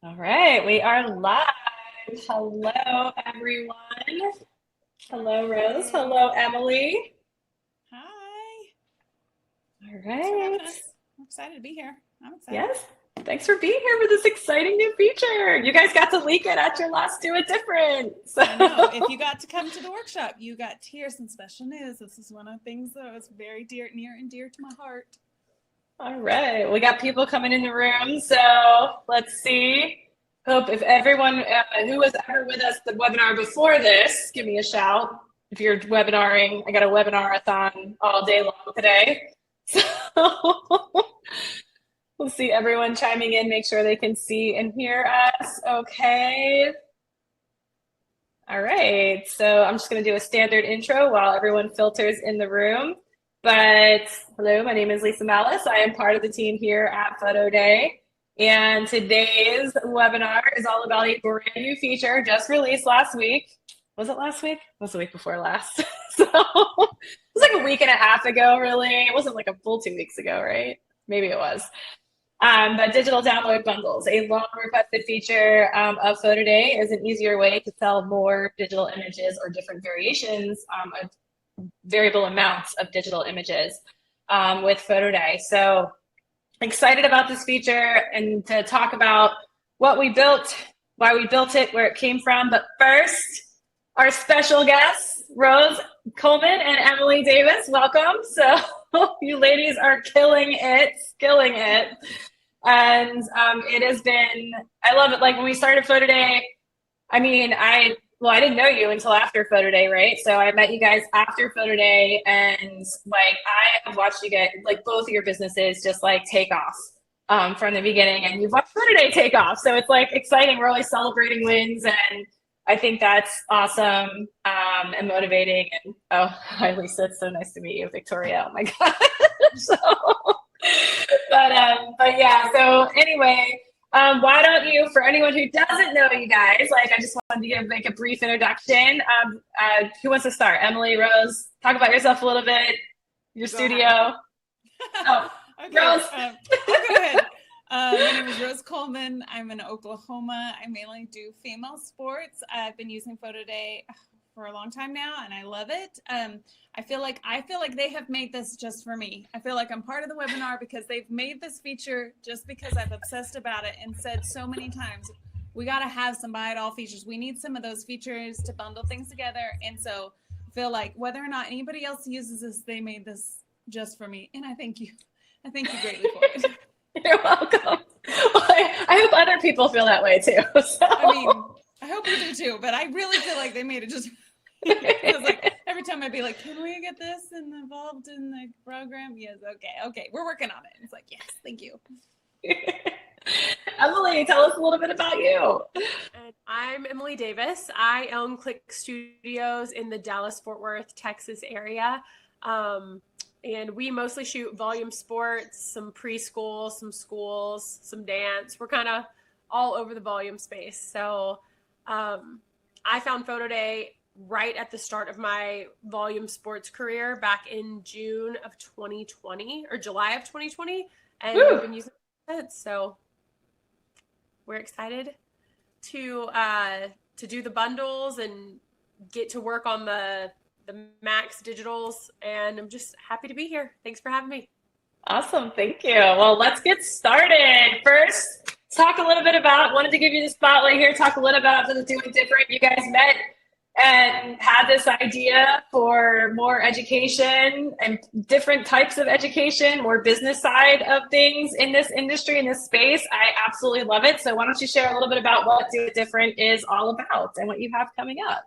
All right, we are live. Hello, everyone. Hello, Rose. Hey. Hello, Emily. Hi. All Thanks for having right. us. I'm excited to be here. I'm excited. Yes. Thanks for being here for this exciting new feature. You guys got to leak it at your last Do It Different. So, I know. If you got to come to the workshop, you got to hear some special news. This is one of the things that was very near and dear to my heart. all right, we got people coming in the room. So let's see. Hope if everyone who was ever with us the webinar before this, give me a shout. If you're webinaring, I got a webinar-a-thon all day long today. So we'll see everyone chiming in, make sure they can see and hear us. Okay. All right. So I'm just going to do a standard intro while everyone filters in the room. But hello, my name is Lisa Malice. I am part of the team here at PhotoDay. And today's webinar is all about a brand new feature just released last week. Was it last week? It was the week before last. So it was like a week and a half ago, really. It wasn't like a full 2 weeks ago, right? Maybe it was. But digital download bundles, a long requested feature of PhotoDay, is an easier way to sell more digital images or different variations of variable amounts of digital images with PhotoDay. So excited about this feature and to talk about what we built, why we built it, where it came from. But first, our special guests, Rose Coleman and Emily Davis, welcome. So you ladies are killing it, killing it. And it has been, I love it. Like when we started Photo Day, I mean, I didn't know you until after Photo Day, right? So I met you guys after Photo Day, and like I have watched you get like both of your businesses just like take off from the beginning, and you've watched Photo Day take off. So it's like exciting. We're always celebrating wins, and I think that's awesome and motivating. And oh, hi Lisa, it's so nice to meet you, Victoria. Oh my god. So, but yeah. So anyway, why don't you, for anyone who doesn't know you guys, like I just wanted to give like a brief introduction. Who wants to start? Emily, Rose, talk about yourself a little bit. Your Go ahead. studio. Oh, Okay, Rose. I'll go ahead. My name is Rose Coleman. I'm in Oklahoma. I mainly do female sports. I've been using PhotoDay for a long time now, and I love it. I feel like they have made this just for me. I feel like I'm part of the webinar because they've made this feature just because I've obsessed about it and said so many times, we got to have some buy it all features. We need some of those features to bundle things together. And so I feel like whether or not anybody else uses this, they made this just for me. And I thank you. I thank you greatly for it. You're welcome. Well, I hope other people feel that way too. So. I mean, I hope you do too, but I really feel like they made it just because like every time I'd be like, can we get this involved in the program? Yes, okay, we're working on it. It's like, yes, thank you. Emily, tell us a little bit about you. And I'm Emily Davis. I own Click Studios in the Dallas Fort Worth, Texas area. And we mostly shoot volume sports, some preschool, some schools, some dance. We're kind of all over the volume space. So I found Photo Day right at the start of my volume sports career back in June of 2020 or July of 2020. And Woo. we've been using it since. So we're excited to do the bundles and get to work on the Max digitals, and I'm just happy to be here. Thanks for having me. Awesome, thank you. Well, let's get started. First, talk a little bit about, wanted to give you the spotlight here, talk a little about the Doing Different. You guys met and had this idea for more education and different types of education, more business side of things in this industry, in this space. I absolutely love it. So why don't you share a little bit about what Do It Different is all about and what you have coming up?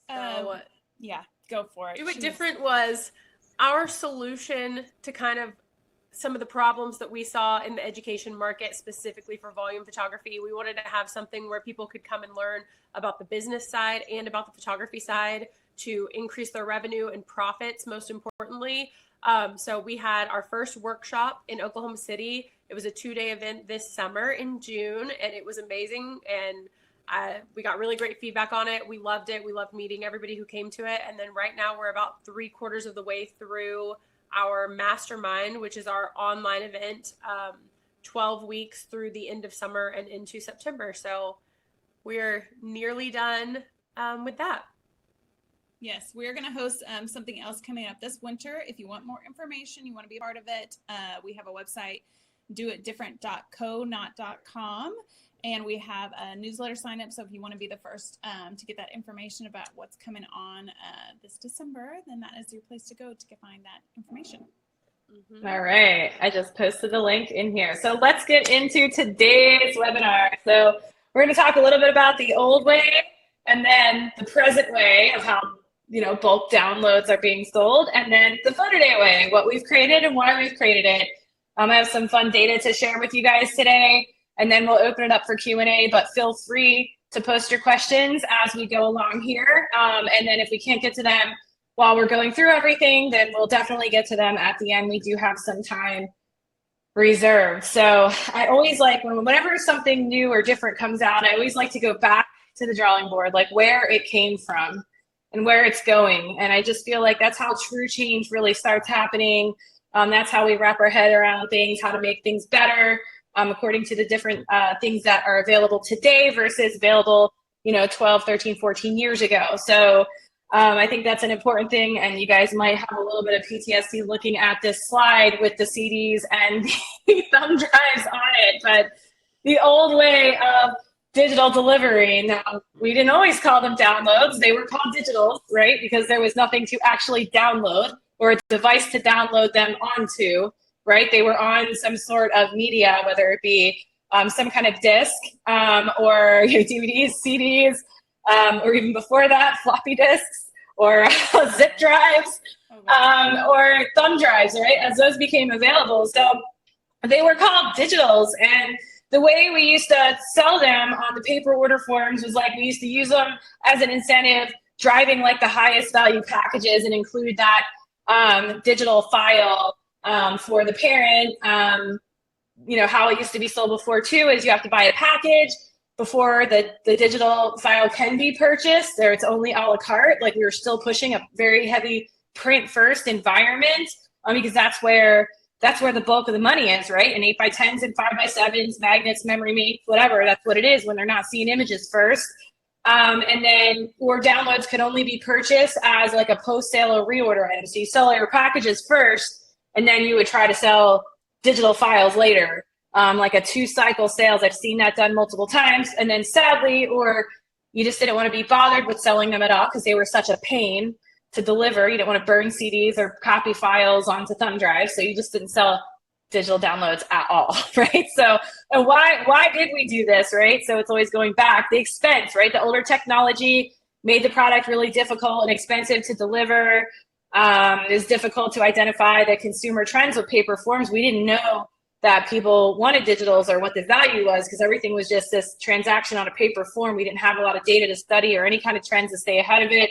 So Yeah, go for it. Do It Different was our solution to kind of some of the problems that we saw in the education market, specifically for volume photography. We wanted to have something where people could come and learn about the business side and about the photography side to increase their revenue and profits, most importantly. So we had our first workshop in Oklahoma City. It was a 2-day event this summer in June, and it was amazing. And we got really great feedback on it. We loved it. We loved meeting everybody who came to it. And then right now we're about 3/4 of the way through our mastermind, which is our online event, 12 weeks through the end of summer and into September. So we're nearly done with that. Yes, we're going to host something else coming up this winter. If you want more information, you want to be a part of it, we have a website, doitdifferent.co, not .com. And we have a newsletter sign up. So if you want to be the first to get that information about what's coming on this December, then that is your place to go to find that information. All right. I just posted the link in here. So let's get into today's webinar. So we're going to talk a little bit about the old way and then the present way of how, bulk downloads are being sold, and then the PhotoDay way, what we've created and why we've created it. I have some fun data to share with you guys today, and then we'll open it up for Q&A, but feel free to post your questions as we go along here. And then if we can't get to them while we're going through everything, then we'll definitely get to them at the end. We do have some time reserved. So I always like, whenever something new or different comes out, I always like to go back to the drawing board, like where it came from and where it's going. And I just feel like that's how true change really starts happening. That's how we wrap our head around things, how to make things better, according to the different things that are available today versus available, 12, 13, 14 years ago. So I think that's an important thing. And you guys might have a little bit of PTSD looking at this slide with the CDs and the thumb drives on it. But the old way of digital delivery, now we didn't always call them downloads. They were called digitals, right? Because there was nothing to actually download or a device to download them onto, right? They were on some sort of media, whether it be some kind of disc or DVDs, CDs, or even before that, floppy disks or zip drives or thumb drives, right? As those became available. So they were called digitals. And the way we used to sell them on the paper order forms was like we used to use them as an incentive, driving like the highest value packages and include that digital file for the parent. How it used to be sold before too is you have to buy a package before the digital file can be purchased, or it's only a la carte. Like we were still pushing a very heavy print first environment because that's where the bulk of the money is, right? And 8x10s and 5x7s, magnets, memory mates, whatever, that's what it is when they're not seeing images first. And then, or downloads could only be purchased as like a post-sale or reorder item. So you sell your packages first, and then you would try to sell digital files later, like a 2-cycle sales. I've seen that done multiple times. And then sadly, or you just didn't want to be bothered with selling them at all because they were such a pain to deliver. You didn't want to burn CDs or copy files onto thumb drives. So you just didn't sell digital downloads at all, right? So, and why did we do this, right? So it's always going back, the expense, right? The older technology made the product really difficult and expensive to deliver. It was difficult to identify the consumer trends with paper forms. We didn't know that people wanted digitals or what the value was because everything was just this transaction on a paper form. We didn't have a lot of data to study or any kind of trends to stay ahead of it.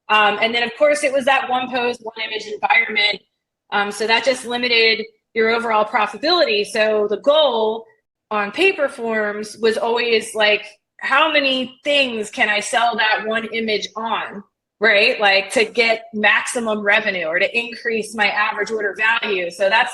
And then, of course, it was that one pose, one image environment. So that just limited your overall profitability. So the goal on paper forms was always like, how many things can I sell that one image on, right? Like to get maximum revenue or to increase my average order value. So that's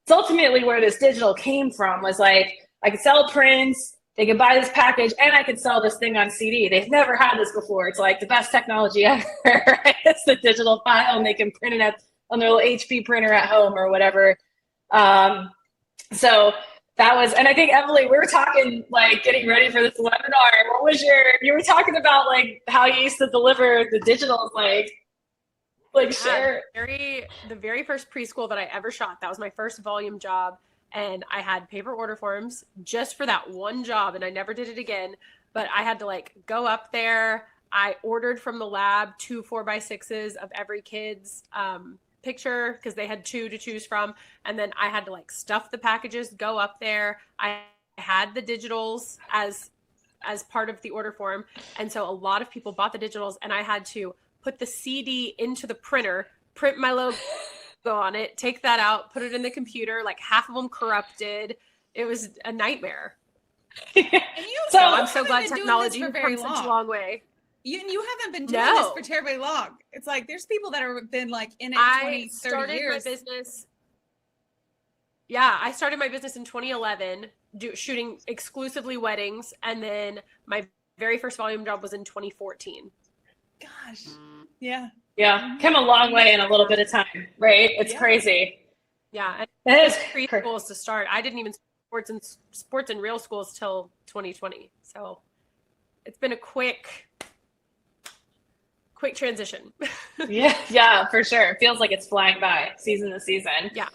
ultimately where this digital came from, was like, I could sell prints, they could buy this package, and I could sell this thing on CD. They've never had this before. It's like the best technology ever, right? It's the digital file, and they can print it on their little HP printer at home or whatever. So that was, and I think, Emily, we were talking, like, getting ready for this webinar. What was you were talking about, like, how you used to deliver the digitals, share. The very first preschool that I ever shot, that was my first volume job. And I had paper order forms just for that one job, and I never did it again. But I had to like go up there. I ordered from the lab 2 4x6s of every kid's picture because they had 2 to choose from. And then I had to like stuff the packages, go up there. I had the digitals as part of the order form. And so a lot of people bought the digitals, and I had to put the CD into the printer, print my logo on it, take that out, put it in the computer, like half of them corrupted. It was a nightmare. So I'm so glad technology has come such a long way. You haven't been doing this for terribly long. It's like there's people that have been like in it 20, 30 years. My business. Yeah, I started my business in 2011, shooting exclusively weddings, and then my very first volume job was in 2014. Gosh, yeah. Yeah, come a long way in a little bit of time, right? It's crazy. Yeah, and It is preschools to start. I didn't even sports in real schools till 2020. So it's been a quick transition. Yeah, for sure. It feels like it's flying by season to season. Yeah.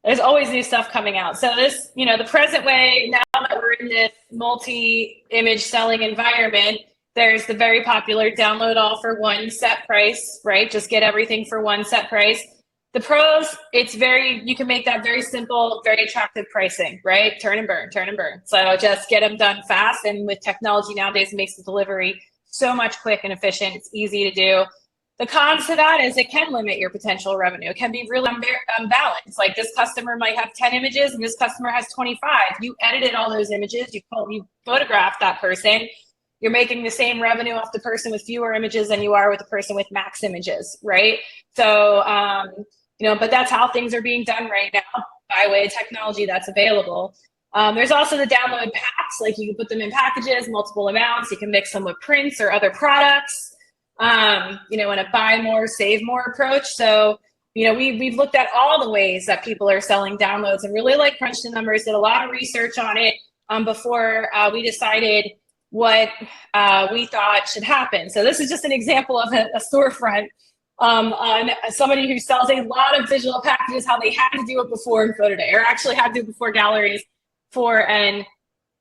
There's always new stuff coming out. So this, the present way, now that we're in this multi-image selling environment, there's the very popular download all for one set price, right? Just get everything for one set price. The pros, you can make that very simple, very attractive pricing, right? Turn and burn, turn and burn. So just get them done fast. And with technology nowadays, it makes the delivery so much quick and efficient. It's easy to do. The cons to that is it can limit your potential revenue. It can be really unbalanced. Like this customer might have 10 images and this customer has 25. You edited all those images, you photographed that person. You're making the same revenue off the person with fewer images than you are with the person with max images, right? So, but that's how things are being done right now by way of technology that's available. There's also the download packs, like you can put them in packages, multiple amounts. You can mix them with prints or other products. In a buy more, save more approach. So, we've looked at all the ways that people are selling downloads and really crunched the numbers, did a lot of research on it before we decided what we thought should happen. So this is just an example of a storefront on somebody who sells a lot of digital packages, how they had to do it before in PhotoDay, or actually had to do it before galleries in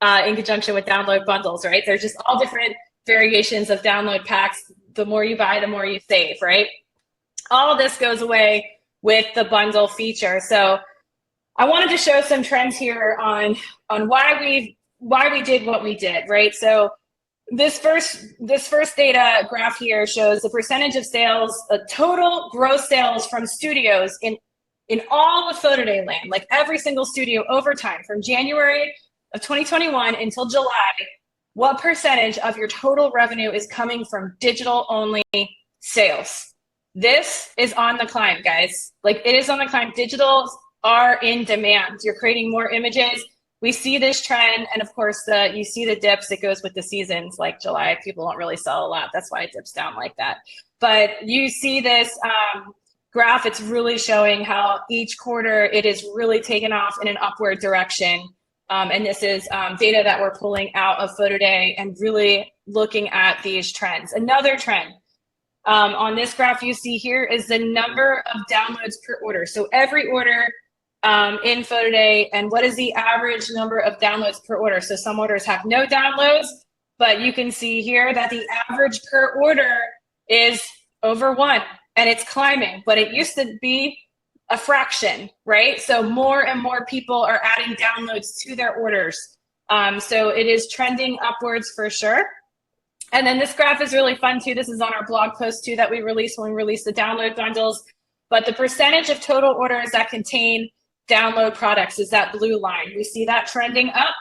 conjunction with download bundles, right? They're just all different variations of download packs. The more you buy, the more you save, right? All of this goes away with the bundle feature. So I wanted to show some trends here on why we did what we did, right? So this first data graph here shows the percentage of sales, total gross sales from studios in all of PhotoDay land, like every single studio over time from January of 2021 until July. What percentage of your total revenue is coming from digital only sales? This is on the climb, guys. It is on the climb. Digitals are in demand. You're creating more images. We see this trend. And of course, you see the dips. It goes with the seasons, like July. People don't really sell a lot. That's why it dips down like that. But you see this graph. It's really showing how each quarter it is really taken off in an upward direction. And this is data that we're pulling out of PhotoDay and really looking at these trends. Another trend on this graph you see here is the number of downloads per order. So every order in PhotoDay, and what is the average number of downloads per order? So some orders have no downloads, but you can see here that the average per order is over 1, and it's climbing, but it used to be a fraction, right? So more and more people are adding downloads to their orders. So it is trending upwards for sure. And then this graph is really fun too. This is on our blog post too that we released when we released the download bundles. But the percentage of total orders that contain download products is that blue line. We see that trending up.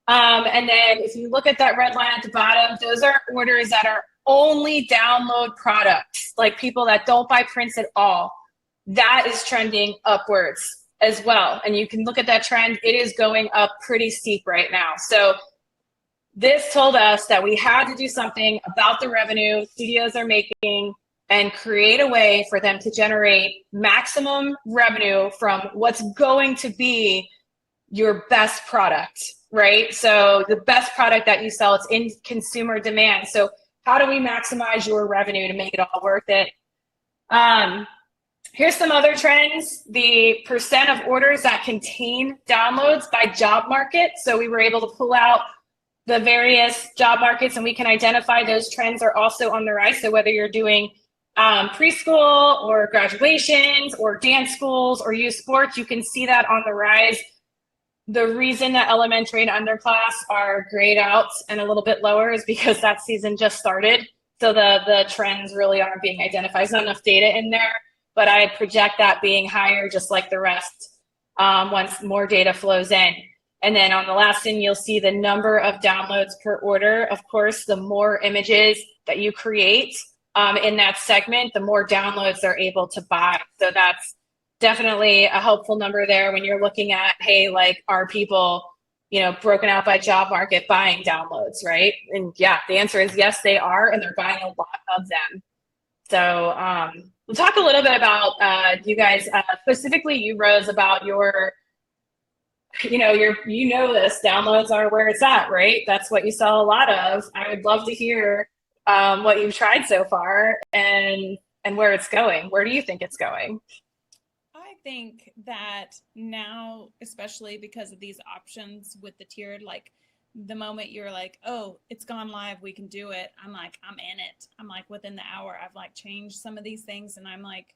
And then if you look at that red line at the bottom, those are orders that are only download products, like people that don't buy prints at all. That is trending upwards as well. And you can look at that trend. It is going up pretty steep right now. So this told us that we had to do something about the revenue studios are making and create a way for them to generate maximum revenue from what's going to be your best product, right? So the best product that you sell, it's in consumer demand. So how do we maximize your revenue to make it all worth it? Here's some other trends. The percent of orders that contain downloads by job market. So we were able to pull out the various job markets and we can identify those trends are also on the rise. So whether you're doing preschool or graduations or dance schools or youth sports, you can see that on the rise. The reason that elementary and underclass are grayed out and a little bit lower is because that season just started. So the trends really aren't being identified. There's not enough data in there. But I project that being higher just like the rest once more data flows in. And then on the last thing, you'll see the number of downloads per order. Of course, the more images that you create in that segment, the more downloads they're able to buy. So that's definitely a helpful number there when you're looking at, hey, like, are people, broken out by job market buying downloads, right? And yeah, the answer is yes, they are, and they're buying a lot of them. So we'll talk a little bit about you guys, specifically you, Rose, about your, this downloads are where it's at, right? That's what you sell a lot of. I would love to hear what you've tried so far and where it's going. Where do you think it's going? I think that now, especially because of these options with the tiered, like the moment you're like, oh, it's gone live, we can do it. I'm like, I'm in it. I'm like, within the hour, I've like changed some of these things. And I'm like,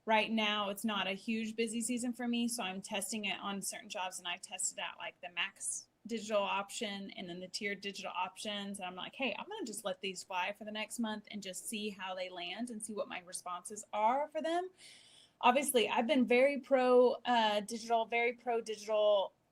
right now, it's not a huge busy season for me. So I'm testing it on certain jobs, and I tested out like the max digital option and then the tiered digital options. And I'm like, hey, I'm going to just let these fly for the next month and just see how they land and see what my responses are for them. Obviously, I've been very pro digital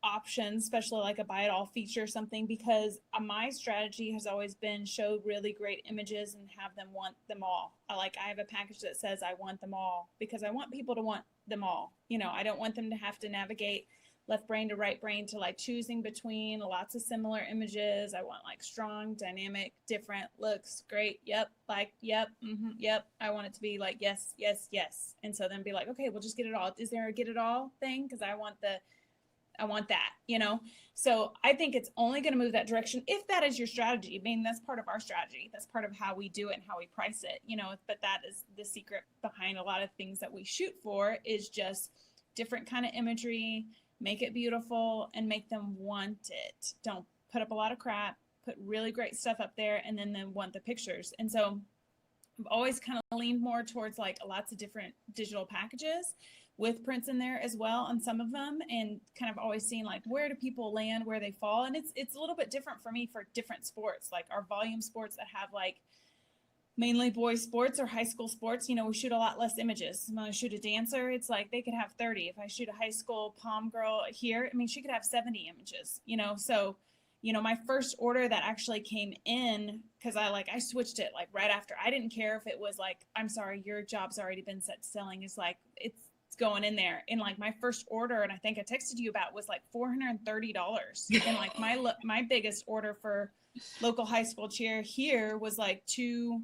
options, especially like a buy it all feature or something, because my strategy has always been show really great images and have them want them all. I have a package that says I want them all, because I want people to want them all. I don't want them to have to navigate left brain to right brain to like choosing between lots of similar images. I want like strong, dynamic, different looks, great, yep, like, yep, yep. I want it to be like, yes, yes, yes. And so then be like, okay, we'll just get it all. Is there a get it all thing? Because I want that, So I think it's only going to move that direction if that is your strategy. I mean, that's part of our strategy. That's part of how we do it and how we price it, but that is the secret behind a lot of things that we shoot for, is just different kind of imagery, make it beautiful, and make them want it. Don't put up a lot of crap, put really great stuff up there, and then want the pictures. And so I've always kind of leaned more towards like lots of different digital packages with prints in there as well on some of them, and kind of always seeing like where do people land, where they fall. And it's a little bit different for me for different sports, like our volume sports that have like mainly boys sports or high school sports, we shoot a lot less images. When I shoot a dancer, it's like they could have 30. If I shoot a high school pom girl here, I mean, she could have 70 images, so, my first order that actually came in, because I switched it like right after. I didn't care if it was like, I'm sorry, your job's already been set to selling. It's like, it's going in there. And like my first order, and I think I texted you about, was like $430. And like my biggest order for local high school cheer here was like $249,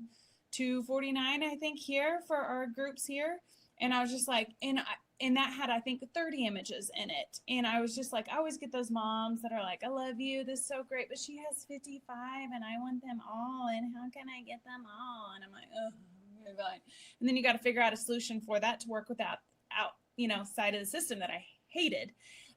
I think, here for our groups here. And I was just like, and that had, I think, 30 images in it. And I was just like, I always get those moms that are like, I love you, this is so great, but she has 55 and I want them all, and how can I get them all? And I'm like, oh, fine. And then you got to figure out a solution for that to work without side of the system that I hated.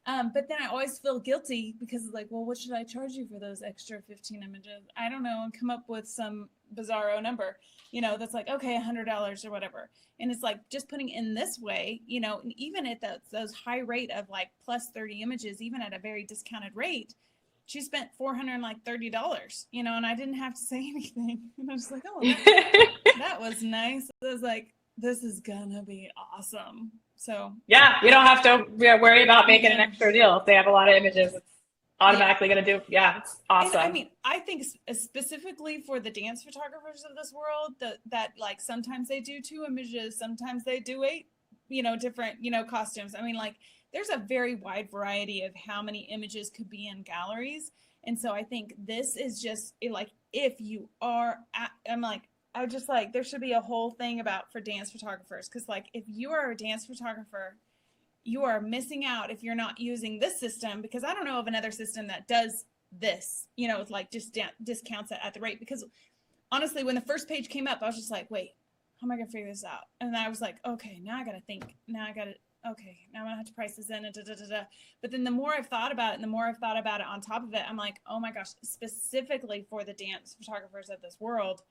But then I always feel guilty, because it's like, well, what should I charge you for those extra 15 images? I don't know, and come up with some bizarro number, that's like, okay, $100 or whatever. And it's like, just putting in this way, and even at those high rate of like plus 30 images, even at a very discounted rate, she spent $430, and I didn't have to say anything. And I was like, oh, that was nice. I was like, this is gonna be awesome. So yeah, you don't have to worry about making an extra deal. If they have a lot of images, it's automatically going to do. Yeah, it's awesome. And I mean, I think specifically for the dance photographers of this world, that like sometimes they do 2 images, sometimes they do 8, different, costumes. I mean, like there's a very wide variety of how many images could be in galleries. And so I think this is just like, if you are, I'm like, I just like, there should be a whole thing for dance photographers. Because like, if you are a dance photographer, you are missing out if you're not using this system, because I don't know of another system that does this, it's like just discounts it at the rate. Because honestly, when the first page came up, I was just like, wait, how am I going to figure this out? And I was like, okay, now I got to think. Okay, now I'm going to have to price this in and But then the more I've thought about it, and the more I've thought about it on top of it, I'm like, oh my gosh, specifically for the dance photographers of this world,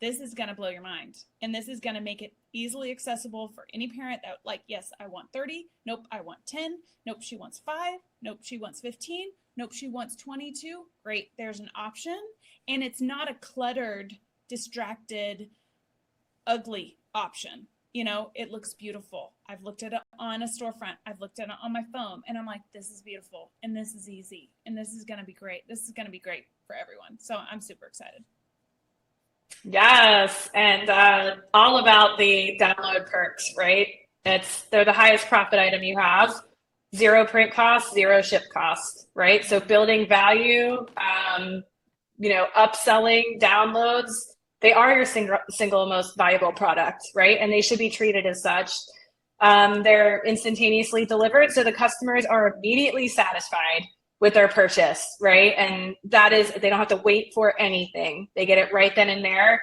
this is going to blow your mind. And this is going to make it easily accessible for any parent that like, yes, I want 30. Nope, I want 10. Nope, she wants 5. Nope, she wants 15. Nope, she wants 22. Great, there's an option. And it's not a cluttered, distracted, ugly option. It looks beautiful. I've looked at it on a storefront. I've looked at it on my phone, and I'm like, this is beautiful, and this is easy, and this is going to be great. This is going to be great for everyone. So I'm super excited. Yes, and all about the download perks, right? They're the highest profit item you have. Zero print cost, zero ship cost, right? So building value, upselling downloads, they are your single most valuable product, right? And they should be treated as such. They're instantaneously delivered, so the customers are immediately satisfied with their purchase, right? And that is, they don't have to wait for anything. They get it right then and there.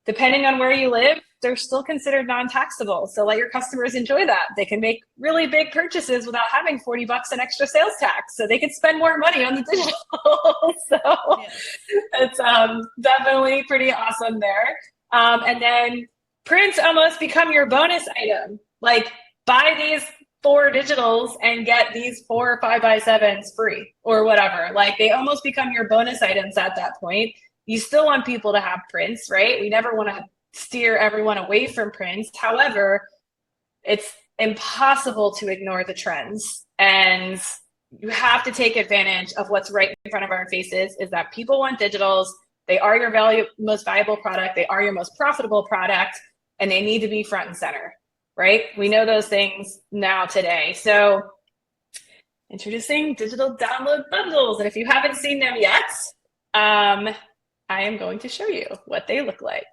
Depending on where you live, they're still considered non-taxable. So let your customers enjoy that. They can make really big purchases without having $40 in extra sales tax. So they can spend more money on the digital. So it's definitely pretty awesome there. And then prints almost become your bonus item. Like, buy these 4 digitals and get these 4 5x7s free or whatever. Like, they almost become your bonus items at that point. You still want people to have prints, right? We never want to steer everyone away from prints. However, it's impossible to ignore the trends. And you have to take advantage of what's right in front of our faces, is that people want digitals. They are your most valuable product. They are your most profitable product, and they need to be front and center, right? We know those things now today. So introducing digital download bundles. And if you haven't seen them yet, I am going to show you what they look like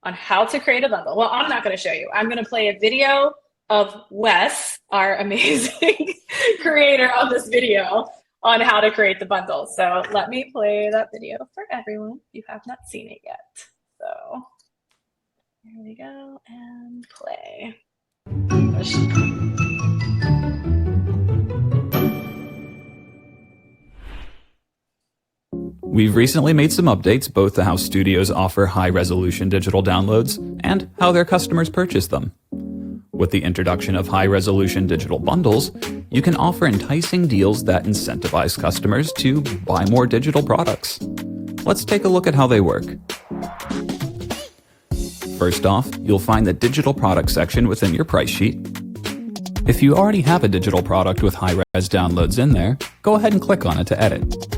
on how to create a bundle. Well, I'm not going to show you. I'm going to play a video of Wes, our amazing creator of this video, on how to create the bundle. So let me play that video for everyone if you have not seen it yet. So here we go, and play. We've recently made some updates both to how studios offer high-resolution digital downloads and how their customers purchase them. With the introduction of high-resolution digital bundles, you can offer enticing deals that incentivize customers to buy more digital products. Let's take a look at how they work. First off, you'll find the digital product section within your price sheet. If you already have a digital product with high-res downloads in there, go ahead and click on it to edit.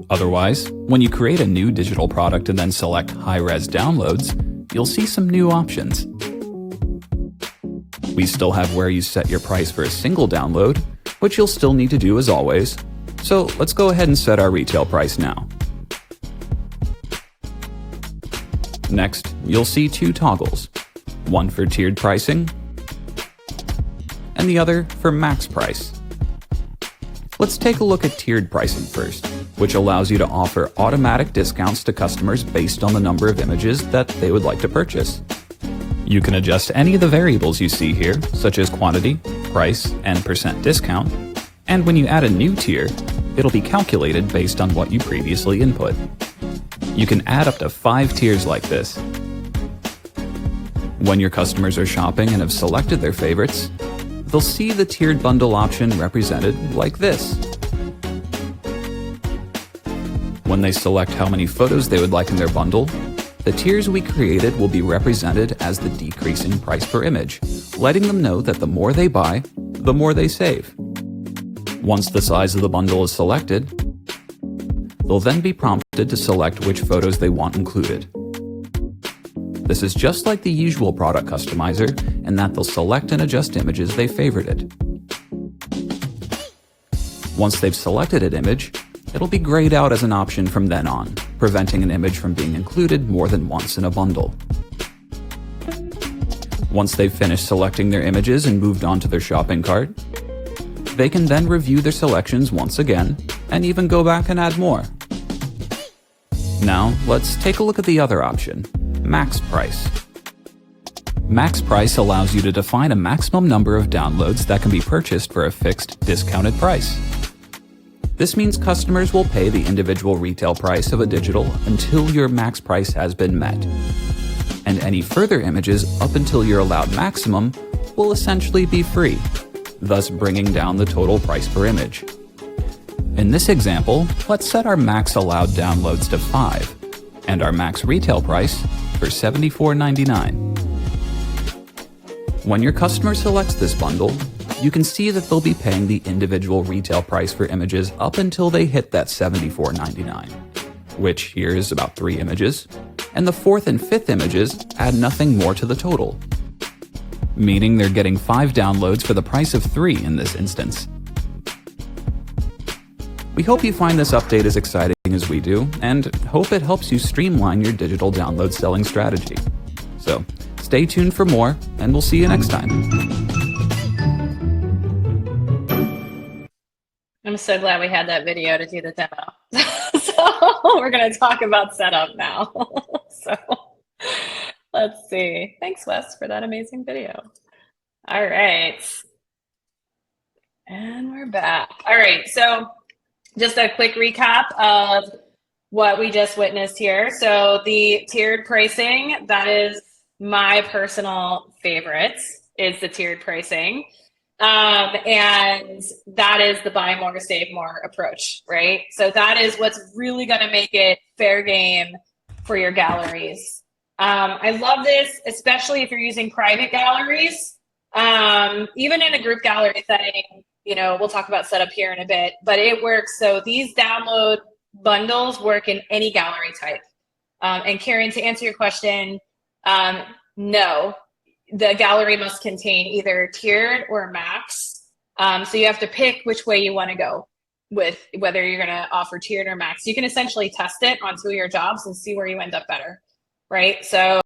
Otherwise, when you create a new digital product and then select high-res downloads, you'll see some new options. We still have where you set your price for a single download, which you'll still need to do as always. So let's go ahead and set our retail price now. Next, you'll see 2 toggles, one for tiered pricing and the other for max price. Let's take a look at tiered pricing first, which allows you to offer automatic discounts to customers based on the number of images that they would like to purchase. You can adjust any of the variables you see here, such as quantity, price, and % discount, and when you add a new tier, it'll be calculated based on what you previously input. You can add up to 5 tiers like this. When your customers are shopping and have selected their favorites, they'll see the tiered bundle option represented like this. When they select how many photos they would like in their bundle, the tiers we created will be represented as the decreasing price per image, letting them know that the more they buy, the more they save. Once the size of the bundle is selected, they'll then be prompted to select which photos they want included. This is just like the usual product customizer in that they'll select and adjust images they favorited. Once they've selected an image, it'll be grayed out as an option from then on, preventing an image from being included more than once in a bundle. Once they've finished selecting their images and moved on to their shopping cart, they can then review their selections once again and even go back and add more. Now, let's take a look at the other option, max price. Max price allows you to define a maximum number of downloads that can be purchased for a fixed discounted price. This means customers will pay the individual retail price of a digital until your max price has been met. And any further images up until your allowed maximum will essentially be free, thus bringing down the total price per image. In this example, let's set our max allowed downloads to 5 and our max retail price for $74.99. When your customer selects this bundle, you can see that they'll be paying the individual retail price for images up until they hit that $74.99, which here is about 3 images, and the 4th and 5th images add nothing more to the total. meaning they're getting 5 downloads for the price of 3 in this instance. We hope you find this update as exciting as we do, and hope it helps you streamline your digital download selling strategy. So, stay tuned for more, and we'll see you next time. I'm so glad we had that video to do the demo. So we're going to talk about setup now. So let's see. Thanks, Wes, for that amazing video. All right. And we're back. All right. So just a quick recap of what we just witnessed here. So the tiered pricing, that is my personal favorite, is the tiered pricing. And that is the buy more, save more approach, right? So that is what's really going to make it fair game for your galleries. I love this, especially if you're using private galleries. Even in a group gallery setting, you know, we'll talk about setup here in a bit, but it works. So these download bundles work in any gallery type. And Karen, to answer your question, no. The gallery must contain either tiered or max. So you have to pick which way you want to go with whether you're going to offer tiered or max. You can essentially test it on 2 of your jobs and see where you end up better, right? So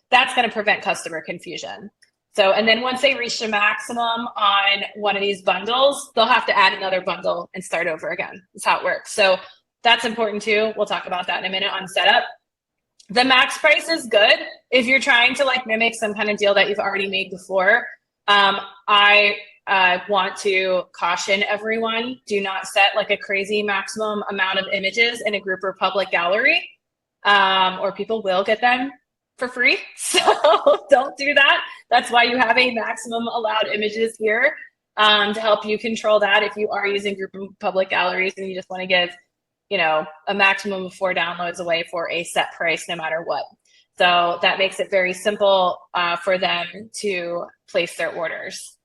that's going to prevent customer confusion. So, and then once they reach the maximum on one of these bundles, they'll have to add another bundle and start over again. That's how it works. So that's important too. We'll talk about that in a minute on setup. The max price is good if you're trying to like mimic some kind of deal that you've already made before. I want to caution everyone, do not set like a crazy maximum amount of images in a group or public gallery, or people will get them for free. So don't do that. That's why you have a maximum allowed images here, to help you control that if you are using group and public galleries and you just want to give, you know, a maximum of 4 downloads away for a set price, no matter what. So that makes it very simple for them to place their orders.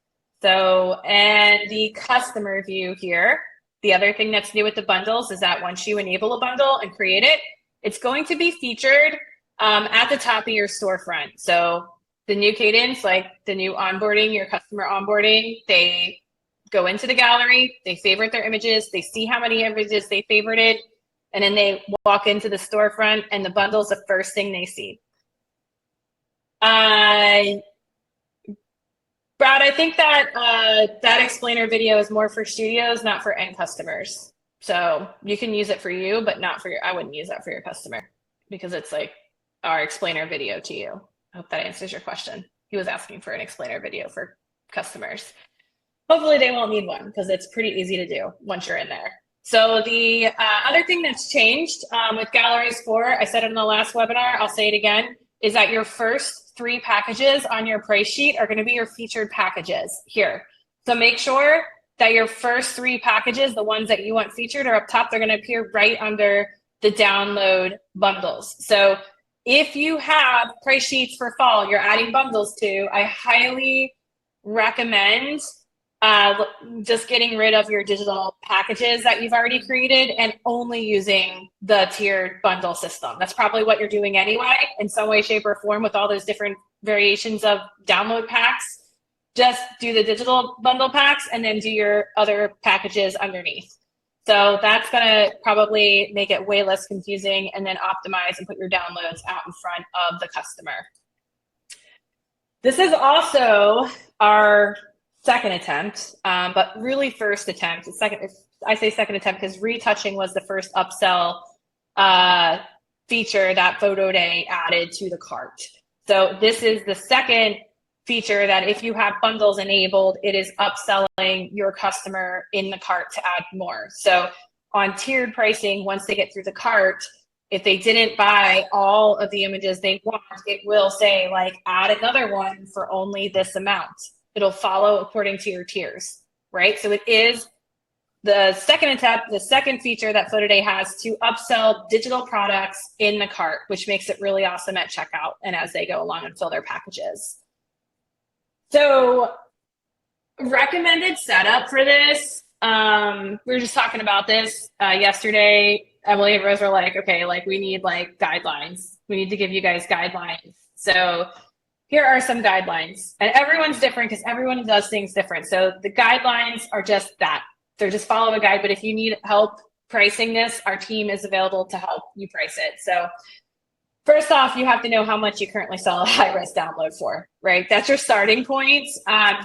So, and the customer view here, the other thing that's new with the bundles is that once you enable a bundle and create it, it's going to be featured at the top of your storefront. So the new cadence, like the new onboarding, your customer onboarding, they go into the gallery, they favorite their images, they see how many images they favorited, and then they walk into the storefront and the bundle's the first thing they see. Brad, I think that that explainer video is more for studios, not for end customers. So you can use it for you, but not for your, I wouldn't use that for your customer because it's like our explainer video to you. I hope that answers your question. He was asking for an explainer video for customers. Hopefully they won't need one because it's pretty easy to do once you're in there. So the other thing that's changed with Galleries 4, I said it in the last webinar, I'll say it again, is that your first 3 packages on your price sheet are going to be your featured packages here. So make sure that your first 3 packages, the ones that you want featured, are up top. They're going to appear right under the download bundles. So if you have price sheets for fall, you're adding bundles to, I highly recommend just getting rid of your digital packages that you've already created and only using the tiered bundle system. That's probably what you're doing anyway, in some way, shape, or form with all those different variations of download packs. Just do the digital bundle packs and then do your other packages underneath. So that's gonna probably make it way less confusing and then optimize and put your downloads out in front of the customer. This is also our second attempt, but really first attempt. Second, I say second attempt because retouching was the first upsell feature that PhotoDay added to the cart. So this is the second feature that if you have bundles enabled, it is upselling your customer in the cart to add more. So on tiered pricing, once they get through the cart, if they didn't buy all of the images they want, it will say like, add another one for only this amount. It'll follow according to your tiers, right? So it is the second attempt, the second feature that PhotoDay has to upsell digital products in the cart, which makes it really awesome at checkout and as they go along and fill their packages. So recommended setup for this, we were just talking about this yesterday. Emily and Rose were like, okay, like we need like guidelines. We need to give you guys guidelines. So here are some guidelines. And everyone's different because everyone does things different. So the guidelines are just that. They're just follow a guide. But if you need help pricing this, our team is available to help you price it. So first off, you have to know how much you currently sell a high-res download for, right? That's your starting point.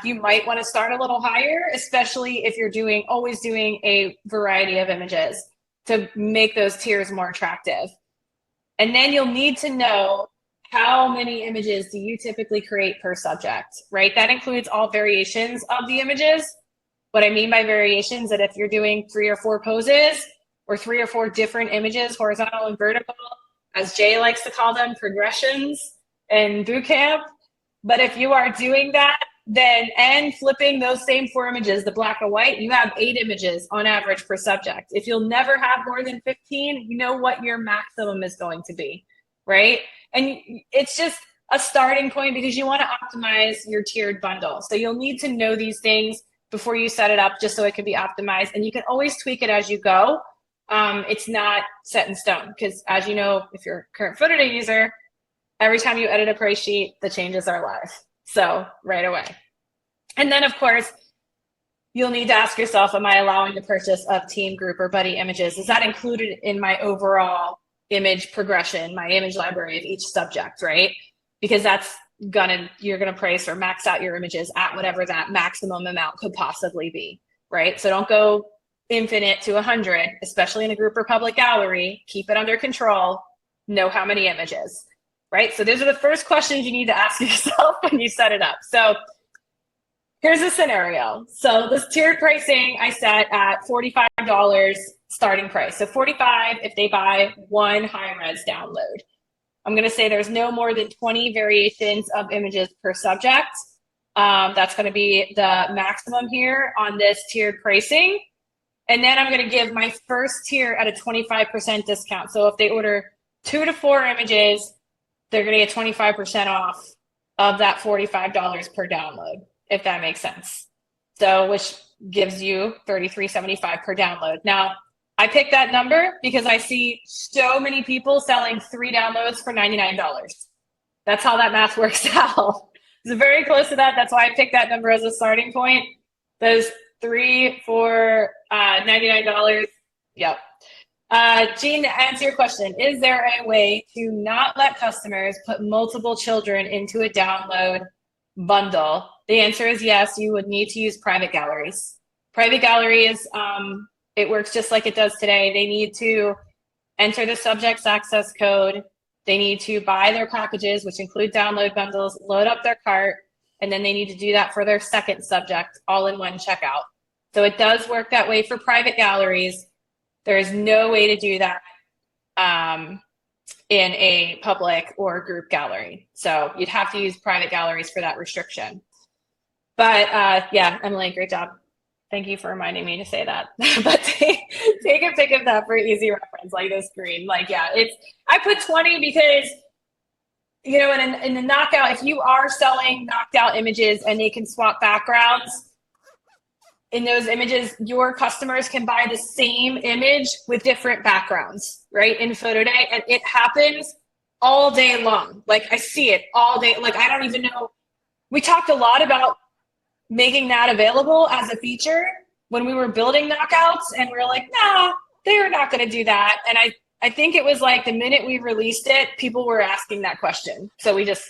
You might want to start a little higher, especially if you're always doing a variety of images to make those tiers more attractive. And then you'll need to know how many images do you typically create per subject, right? That includes all variations of the images. What I mean by variations, that if you're doing 3 or 4 poses or 3 or 4 different images, horizontal and vertical, as Jay likes to call them, progressions in boot camp. But if you are doing that, then and flipping those same 4 images, the black and white, you have 8 images on average per subject. If you'll never have more than 15, you know what your maximum is going to be, right? And it's just a starting point because you want to optimize your tiered bundle. So you'll need to know these things before you set it up just so it can be optimized. And you can always tweak it as you go. It's not set in stone because, as you know, if you're a current PhotoDay user, every time you edit a price sheet, the changes are live. So right away. And then, of course, you'll need to ask yourself, am I allowing the purchase of team, group, or buddy images? Is that included in my overall image progression, my image library of each subject, right? Because you're gonna price or max out your images at whatever that maximum amount could possibly be, right? So don't go infinite to 100, especially in a group or public gallery. Keep it under control. Know how many images, right? So those are the first questions you need to ask yourself when you set it up. So here's a scenario. So this tiered pricing I set at $45 starting price. So $45 if they buy 1 high-res download. I'm going to say there's no more than 20 variations of images per subject. That's going to be the maximum here on this tiered pricing. And then I'm going to give my first tier at a 25% discount. So if they order 2 to 4 images, they're going to get 25% off of that $45 per download, if that makes sense. So which gives you $33.75 per download. Now, I picked that number because I see so many people selling 3 downloads for $99. That's how that math works out. It's very close to that. That's why I picked that number as a starting point. Those 3 for $99. Yep. Jean, to answer your question, is there a way to not let customers put multiple children into a download bundle? The answer is yes. You would need to use private galleries. Private galleries, it works just like it does today. They need to enter the subject's access code. They need to buy their packages, which include download bundles, load up their cart, and then they need to do that for their second subject all in one checkout. So it does work that way for private galleries. There is no way to do that in a public or group gallery. So you'd have to use private galleries for that restriction. But yeah, Emily, great job. Thank you for reminding me to say that. But take a pic of that for easy reference, like this screen. Like, yeah, I put 20 because, you know, in the knockout, if you are selling knocked out images and they can swap backgrounds, in those images, your customers can buy the same image with different backgrounds, right? In PhotoDay, and it happens all day long. Like, I see it all day. Like, I don't even know. We talked a lot about making that available as a feature when we were building knockouts, and we were like, nah, they are not going to do that. And I think it was like the minute we released it, people were asking that question. So we just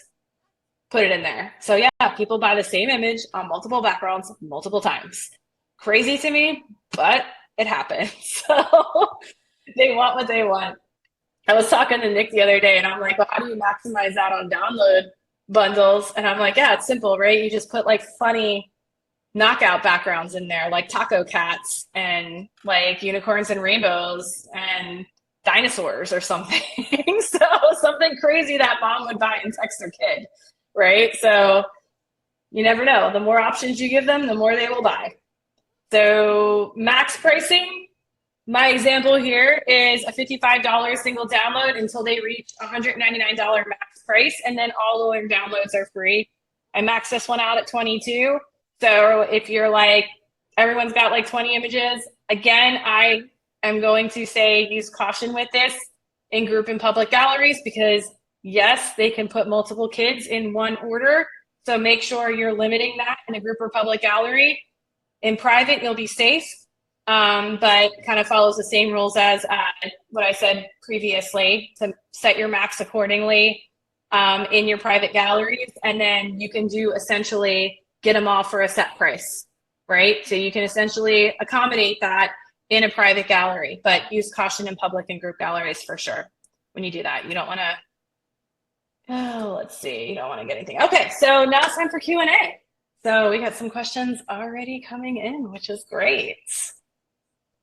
put it in there. So yeah, people buy the same image on multiple backgrounds multiple times. Crazy to me, but it happens. So they want what they want. I was talking to Nick the other day and I'm like, well, how do you maximize that on download bundles? And I'm like, yeah, it's simple, right? You just put like funny knockout backgrounds in there, like taco cats and like unicorns and rainbows and dinosaurs or something. So something crazy that mom would buy and text her kid, right? So you never know. The more options you give them, the more they will buy. So max pricing, my example here is a $55 single download until they reach $199 max price, and then all other downloads are free. I maxed this one out at 22. So if you're like, everyone's got like 20 images, again, I am going to say use caution with this in group and public galleries because Yes, they can put multiple kids in one order. So make sure you're limiting that in a group or public gallery. In private, you'll be safe, but kind of follows the same rules as what I said previously to set your max accordingly in your private galleries. And then you can do essentially get them all for a set price, right? So you can essentially accommodate that in a private gallery, but use caution in public and group galleries for sure. When you do that, you don't want to, oh, let's see, you don't want to get anything. Okay, so now it's time for Q&A. So we got some questions already coming in, which is great.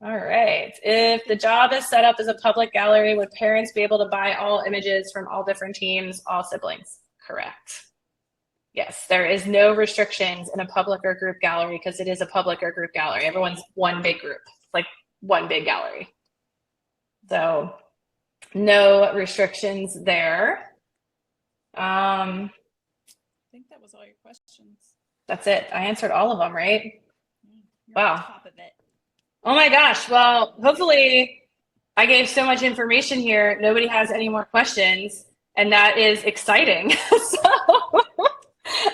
All right. If the job is set up as a public gallery, would parents be able to buy all images from all different teams, all siblings? Correct. Yes, there is no restrictions in a public or group gallery because it is a public or group gallery. Everyone's one big group, like one big gallery. So no restrictions there. I think that was all your questions. That's it. I answered all of them, right? You're Wow. on top of it. Oh my gosh. Well, hopefully I gave so much information here. Nobody has any more questions, and that is exciting. So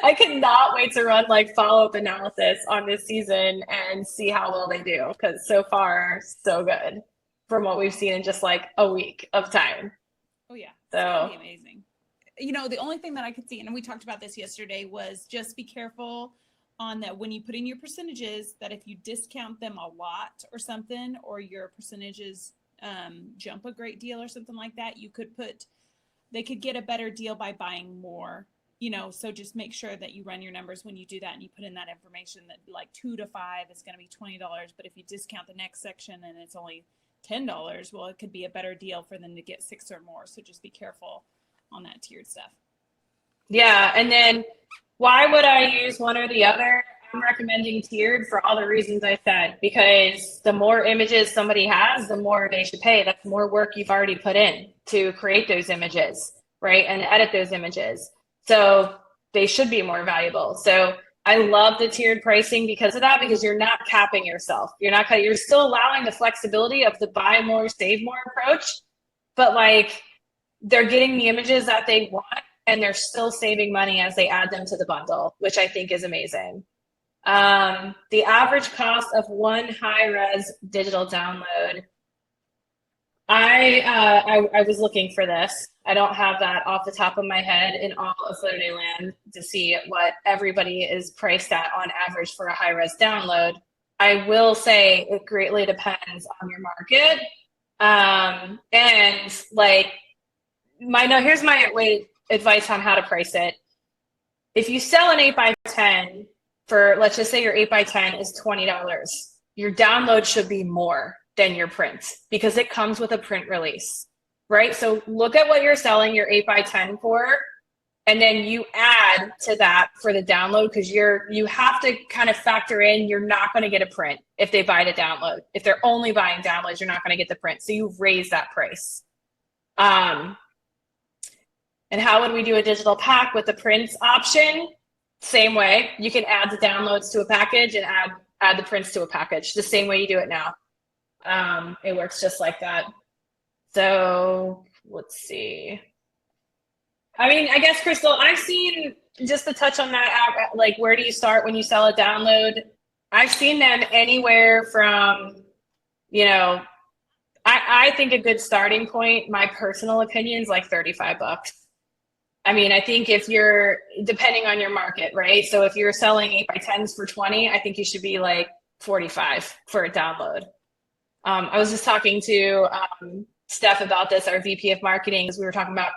I cannot wait to run like follow-up analysis on this season and see how well they do, because so far, so good from what we've seen in just like a week of time. Oh yeah. So It's gonna be amazing. You know, the only thing that I could see, and we talked about this yesterday, was just be careful on that when you put in your percentages, that if you discount them a lot or something, or your percentages jump a great deal or something like that, they could get a better deal by buying more, you know. So just make sure that you run your numbers when you do that and you put in that information that like 2 to 5 is going to be $20. But if you discount the next section and it's only $10, well, it could be a better deal for them to get 6 or more. So just be careful on that tiered stuff. yeah, and then why would I use one or the other? I'm recommending tiered for all the reasons I said, because the more images somebody has, the more they should pay. That's more work you've already put in to create those images, right? And edit those images. So they should be more valuable. So I love the tiered pricing because of that, because you're not capping yourself. You're still allowing the flexibility of the buy more, save more approach, but like they're getting the images that they want and they're still saving money as they add them to the bundle, which I think is amazing. The average cost of one high-res digital download. I was looking for this. I don't have that off the top of my head in all of PhotoDay land to see what everybody is priced at on average for a high-res download. I will say it greatly depends on your market. And like here's my advice on how to price it. If you sell an 8x10 for, let's just say your 8x10 is $20, your download should be more than your print because it comes with a print release, right? So look at what you're selling your 8x10 for, and then you add to that for the download, because you have to kind of factor in you're not going to get a print if they buy the download. If they're only buying downloads, you're not going to get the print. So you raise that price. And how would we do a digital pack with the prints option? Same way. You can add the downloads to a package and add the prints to a package, the same way you do it now. It works just like that. So let's see. I mean, I guess, Crystal, I've seen, just to touch on that app, like where do you start when you sell a download? I've seen them anywhere from, I think a good starting point, my personal opinion, is like $35. I mean, I think if you're, depending on your market, right? So if you're selling 8x10s for 20, I think you should be like 45 for a download. I was just talking to Steph about this, our VP of marketing, as we were talking about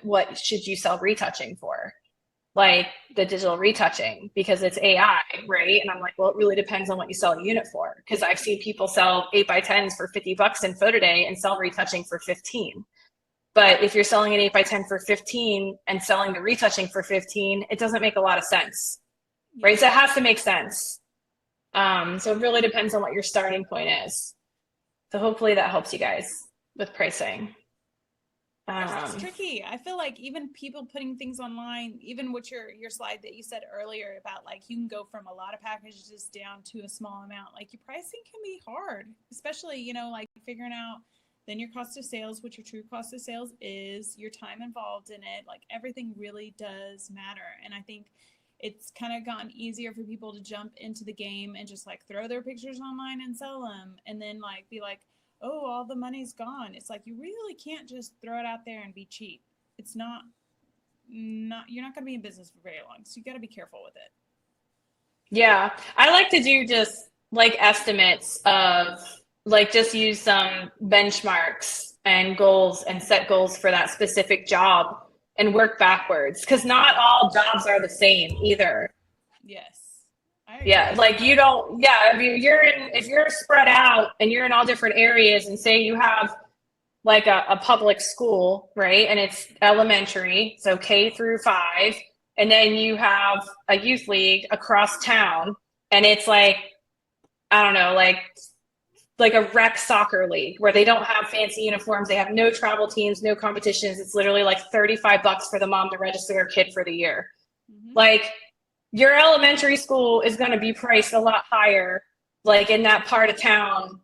what should you sell retouching for, like the digital retouching, because it's AI, right? And I'm like, well, it really depends on what you sell a unit for, because I've seen people sell 8x10s for $50 in PhotoDay and sell retouching for 15. But if you're selling an 8x10 for 15 and selling the retouching for 15, it doesn't make a lot of sense, right? So it has to make sense. So it really depends on what your starting point is. So hopefully that helps you guys with pricing. It's tricky. I feel like even people putting things online, even with your slide that you said earlier about like you can go from a lot of packages down to a small amount. Like your pricing can be hard, especially, like figuring out then your cost of sales, which your true cost of sales is, your time involved in it. Like everything really does matter. And I think it's kind of gotten easier for people to jump into the game and just like throw their pictures online and sell them and then like be like, oh, all the money's gone. It's like, you really can't just throw it out there and be cheap. It's not you're not going to be in business for very long. So you got to be careful with it. Yeah, I like to do just like estimates of like just use some benchmarks and goals and set goals for that specific job and work backwards because not all jobs are the same either. Yes. I agree. Yeah, like you don't, yeah, if you're spread out and you're in all different areas and say you have like a public school, right? And it's elementary, so K through 5, and then you have a youth league across town and it's like, I don't know, like a rec soccer league where they don't have fancy uniforms, they have no travel teams, no competitions. It's literally like $35 for the mom to register their kid for the year. Like your elementary school is going to be priced a lot higher, like in that part of town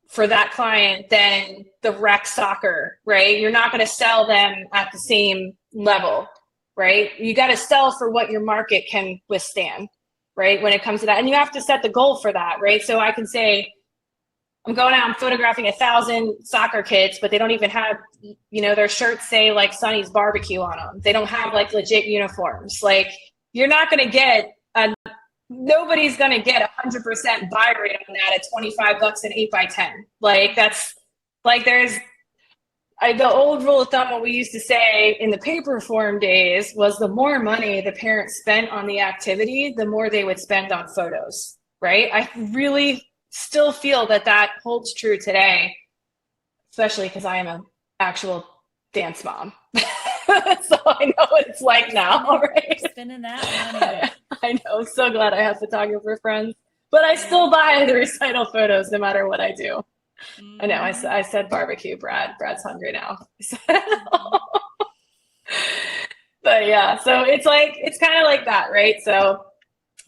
for that client than the rec soccer, right? You're not going to sell them at the same level, right? You got to sell for what your market can withstand, right? When it comes to that. And you have to set the goal for that, right? So I can say, I'm going out and photographing 1,000 soccer kids, but they don't even have, their shirts say like Sonny's barbecue on them. They don't have like legit uniforms. Like you're not going to get nobody's going to get 100% buy rate on that at $25 an 8x10. Like that's like the old rule of thumb, what we used to say in the paper form days was the more money the parents spent on the activity, the more they would spend on photos, right? I really still feel that holds true today, especially because I am an actual dance mom. So I know what it's like now, right? Spending that money. I know. I'm so glad I have photographer friends, but I still buy the recital photos no matter what I do. I know. I said barbecue, Brad. Brad's hungry now. But yeah, so it's kind of like that, right? So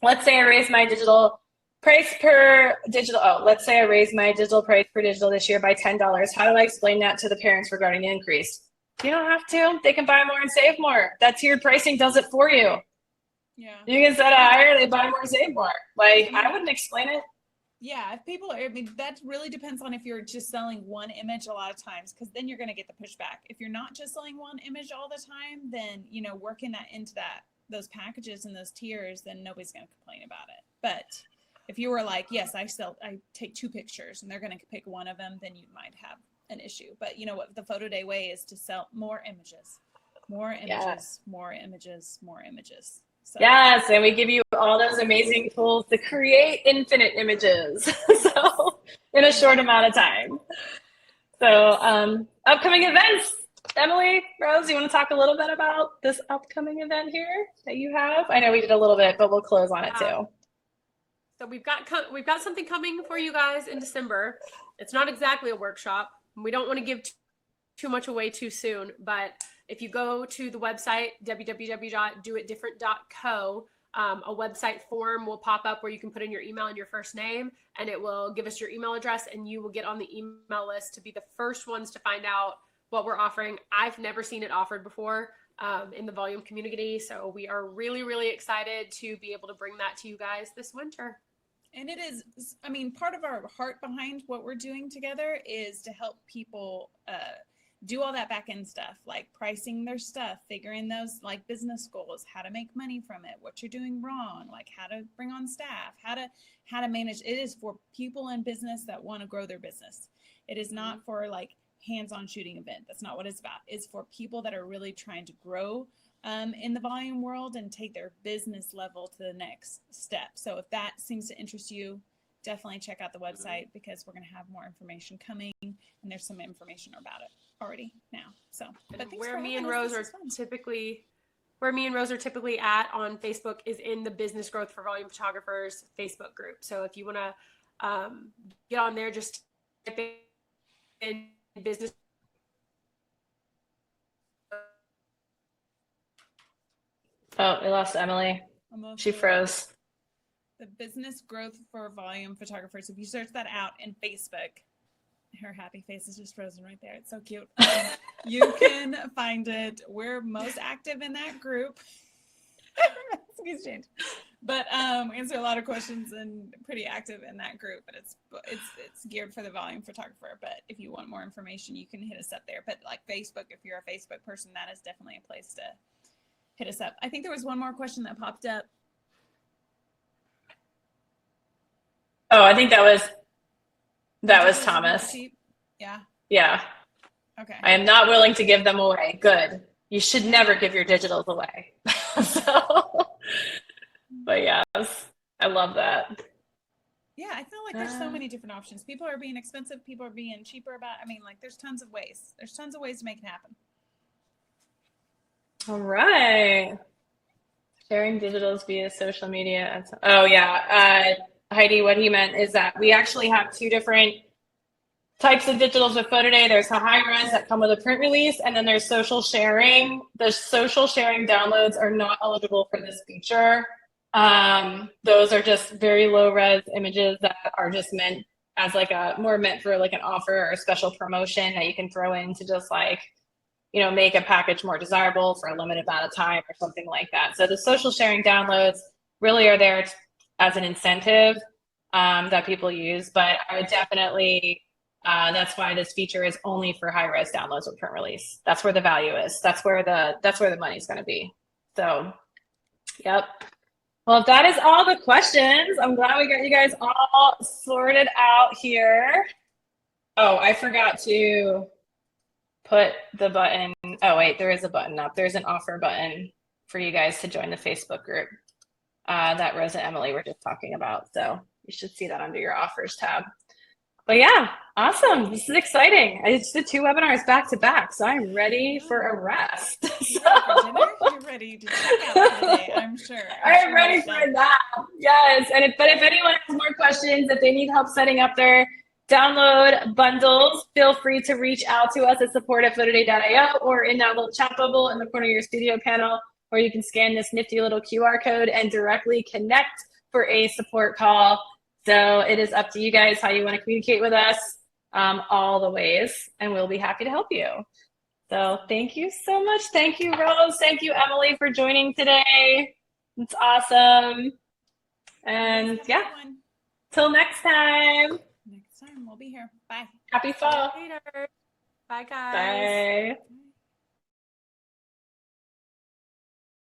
let's say I raise my digital price per digital. Oh, let's say I raise my digital price per digital this year by $10. How do I explain that to the parents regarding the increase? You don't have to. They can buy more and save more. That tiered pricing does it for you. Yeah. You can set it higher, they buy more, save more. Like, I wouldn't explain it. Yeah, if people that really depends on if you're just selling one image a lot of times, because then you're going to get the pushback. If you're not just selling one image all the time, then, working that into those packages and those tiers, then nobody's going to complain about it. But if you were like, yes, I take 2 pictures and they're going to pick one of them, then you might have an issue. But you know what the PhotoDay way is to sell more images, more images, more images, more images. So. Yes, and we give you all those amazing tools to create infinite images so in a short amount of time. So upcoming events. Emily, Rose, you want to talk a little bit about this upcoming event here that you have? I know we did a little bit, but we'll close on it too. So we've got something coming for you guys in December. It's not exactly a workshop. We don't want to give too much away too soon, but if you go to the website, www.doitdifferent.co, a website form will pop up where you can put in your email and your first name, and it will give us your email address, and you will get on the email list to be the first ones to find out what we're offering. I've never seen it offered before in the volume community, so we are really, really excited to be able to bring that to you guys this winter. And it is, part of our heart behind what we're doing together is to help people do all that back end stuff, like pricing their stuff, figuring those like business goals, how to make money from it, what you're doing wrong, like how to bring on staff, how to manage. It is for people in business that want to grow their business. It is not for like hands-on shooting event. That's not what it's about. It's for people that are really trying to grow in the volume world and take their business level to the next step. So if that seems to interest you, definitely check out the website because we're going to have more information coming, and there's some information about it already now. So where me and Rose are typically at on Facebook is in the Business Growth for Volume Photographers Facebook group. So if you want to get on there, just type in business. Oh, we lost Emily. She froze. The Business Growth for Volume Photographers. If you search that out in Facebook, Her happy face is just frozen right there. It's so cute. You can find it. We're most active in that group. Excuse me. But answer a lot of questions and pretty active in that group. But it's geared for the volume photographer. But if you want more information, you can hit us up there. But like Facebook, if you're a Facebook person, that is definitely a place to hit us up. I think there was one more question that popped up. Oh, I think that was Thomas. Yeah. Yeah. Okay. I am not willing to give them away. Good. You should never give your digitals away. But yes, I love that. Yeah, I feel like there's so many different options. People are being expensive. People are being cheaper like there's tons of ways. There's tons of ways to make it happen. All right. Sharing digitals via social media. Oh yeah. Heidi, what he meant is that we actually have two different types of digitals with PhotoDay. There's the high res that come with a print release, and then there's social sharing. The social sharing downloads are not eligible for this feature. Those are just very low res images that are just meant as more meant for like an offer or a special promotion that you can throw in to just make a package more desirable for a limited amount of time or something like that. So the social sharing downloads really are there as an incentive that people use, but I would definitely, that's why this feature is only for high res downloads with print release. That's where the value is. That's where the money's going to be. So, yep. Well, if that is all the questions, I'm glad we got you guys all sorted out here. Oh, I forgot to put the button. Oh, wait, there is a button up. There's an offer button for you guys to join the Facebook group that Rose and Emily were just talking about. So you should see that under your offers tab. But yeah, awesome. This is exciting. I just did 2 webinars back to back, so I'm ready for a rest. You're ready to check out today, I'm sure. I'm ready for that. Yes. But if anyone has more questions, if they need help setting up their download bundles, feel free to reach out to us at support@photoday.io or in that little chat bubble in the corner of your studio panel, or you can scan this nifty little QR code and directly connect for a support call. So it is up to you guys how you want to communicate with us, all the ways, and we'll be happy to help you. So thank you so much. Thank you, Rose. Thank you, Emily, for joining today. It's awesome. And yeah, till next time. Next time we'll be here. Bye. Happy fall. Later. Bye, guys. Bye.